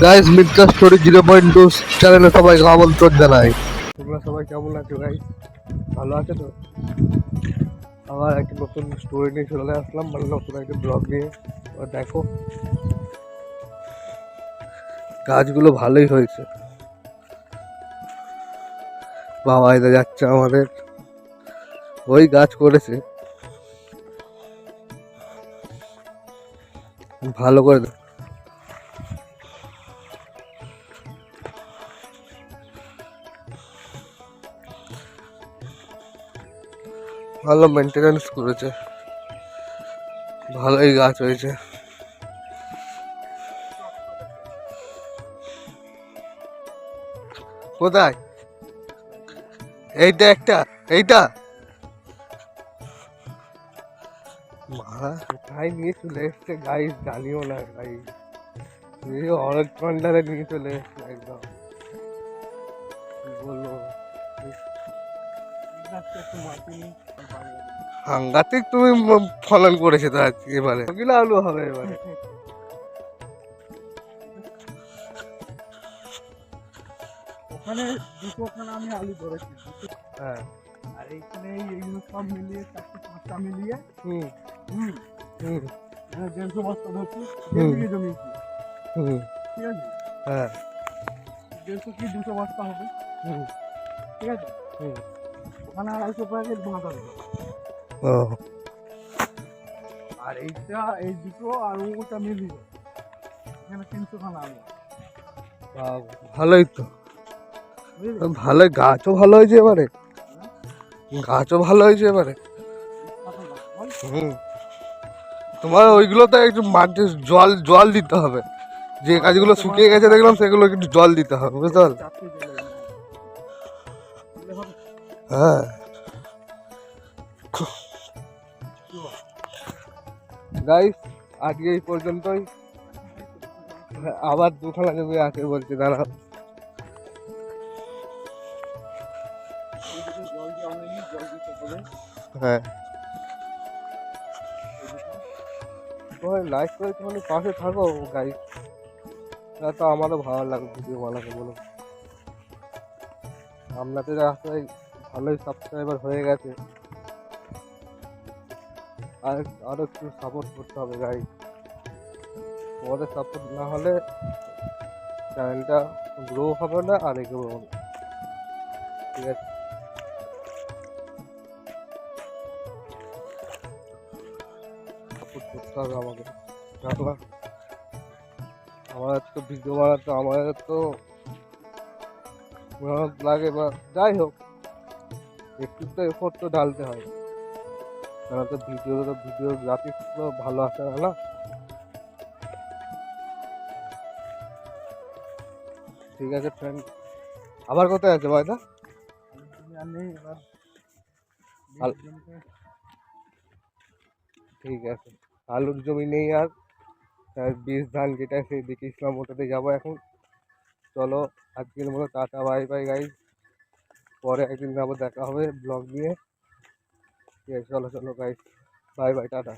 Guys মিথ্যা story 0.2 চ্যানেলে সবাইকে আমন্ত্রণ জানাই। তোমরা সবাই কেমন আছো গাইস? ভালো আছো তো? আবার একটা নতুন স্টোরি নিয়ে চলে আসলাম, মানে নতুন একটা ব্লগ নিয়ে। দেখো গাছগুলো ভালোই হয়েছে। বাবা এটা যাচ্ছে আমাদের, ওই গাছ করেছে ভালো করে। ভালো মেনটেনেন্স করেছে, ভালোই গাছ হয়েছে। কোথায়? এইটা একটা, এইটা মারা কোথায় নিয়ে চলে এসছে গাইস, জানিও না গাইস। অরেঞ্জ পান্ডারে নিয়ে চলে এসছে একদম, কি বলবো। সাংঘাতিক তুমি ফলন করেছে তো আজকে, এবারে ওগুলো আলু হবে এবারে। ওখানে দুটোখানে আমি আলু ধরেছি, হ্যাঁ, আর এইখানে এইগুলো সব মিলিয়ে 4-5টা মিলিয়ে হুম হুম হুম 150 বস্তা ধরছি। হুম। 1.5 বিঘে জমি, হুম ঠিক আছে। হ্যাঁ 150 কি 200 বস্তা হবে, হুম ঠিক আছে। হুম। ওখানে 250 প্যাকেট বাঁধা দেবো। ও আর এইটা এই দুটো আর ওটা মিলিয়ে এখানে 300 খানা আলু, ভালোই তো, বুঝলি। ভালোই গাছও ভালো হয়েছে এবারে, গাছও ভালো হয়েছে এবারে। হুম, তোমার ওইগুলোতে একটু মাটি জল জল দিতে হবে। যে গাছগুলো শুকিয়ে গেছে দেখলাম সেগুলো একটু জল দিতে হবে, বুঝতে পারলে? হ্যাঁ গাইস, আজকে এই পর্যন্তই। আবার দুখানা জমি আছে বলছে, দাঁড়াও। হ্যাঁ, তোমার লাইক করে তোমার পাশে থাকো গাইস, তো আমারও ভালো লাগে ভিডিও বানাতে, বলো। আপনাদের রাস্তায় ভালোই সাবস্ক্রাইবার হয়ে গেছে, আর আরও একটু সাপোর্ট করতে হবে গাইস। তোমাদের সাপোর্ট না হলে চ্যানেলটা গ্রো হবে না আর এগোবে না, ঠিক আছে? সাপোর্ট করতে হবে আমাকে, তারপর আমাদের তো ভিডিও বানাতে আমাদের তো মেহনত লাগে, বা যাই হোক একটু তো এফোর্ট তো ঢালতে হয়, কেন তো ভিডিও গ্রাফিক্স তো ভালো আসে না, না? ঠিক আছে ফ্রেন্ড, আবার কোথায় আছে ভাইদা? ঠিক আছে, আলুর জমি নেই আর, বীজ ধান যেটা সেই দিকে ইসলাম ওটাতে যাবো এখন। চলো আজকের মতো টাটা, বাই বাই গাইজ। পরে একদিন আবার দেখা হবে ব্লগ নিয়ে। ঠিক আছে, চলো চলো গাইজ, বাই বাই, টাটা।